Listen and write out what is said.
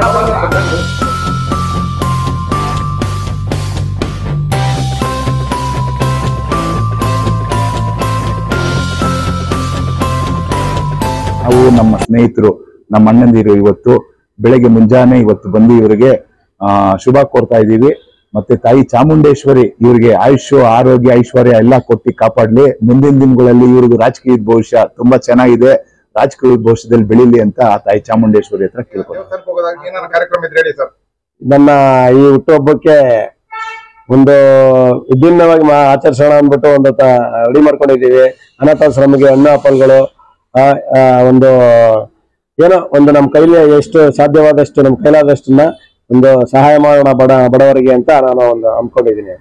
ನಾವು ನಮ್ಮ ಸ್ನೇಹಿತರು ನಮ್ಮ ಅಣ್ಣಂದಿರು ಇವತ್ತು ಬೆಳಗ್ಗೆ ಮುಂಜಾನೆ ಇವತ್ತು ಬಂದು ಇವರಿಗೆ ಶುಭ ಕೋರ್ತಾ ಇದ್ದೀವಿ. ಮತ್ತೆ ತಾಯಿ ಚಾಮುಂಡೇಶ್ವರಿ ಇವರಿಗೆ ಆಯುಷ್ಯ ಆರೋಗ್ಯ ಐಶ್ವರ್ಯ ಎಲ್ಲ ಕೊಟ್ಟು ಕಾಪಾಡ್ಲಿ. ಮುಂದಿನ ದಿನಗಳಲ್ಲಿ ಇವ್ರಿಗೆ ರಾಜಕೀಯದ ಭವಿಷ್ಯ ತುಂಬಾ ಚೆನ್ನಾಗಿದೆ, ರಾಜಕೀಯ ಭವಿಷ್ಯದಲ್ಲಿ ಬೆಳೀಲಿ ಅಂತ ತಾಯಿ ಚಾಮುಂಡೇಶ್ವರಿ ಹತ್ರ ಕೇಳ್ಕೊಂಡು ನನ್ನ ಈ ಹುಟ್ಟುಹಬ್ಬಕ್ಕೆ ಒಂದು ವಿಭಿನ್ನವಾಗಿ ಆಚರಿಸೋಣ ಅಂದ್ಬಿಟ್ಟು ಒಂದು ರೆಡಿ ಮಾಡ್ಕೊಂಡಿದ್ದೀವಿ. ಅನಾಥಾಶ್ರಮಿಗೆ ಹಣ್ಣು ಹಂಪಲುಗಳು ಒಂದು ಏನೋ ಒಂದು ನಮ್ಮ ಕೈಲಿ ಎಷ್ಟು ಸಾಧ್ಯವಾದಷ್ಟು ನಮ್ಮ ಕೈಲಾದಷ್ಟನ್ನ ಒಂದು ಸಹಾಯ ಮಾಡೋಣ ಬಡವರಿಗೆ ಅಂತ ನಾನು ಒಂದು ಅಂದ್ಕೊಂಡಿದ್ದೀನಿ.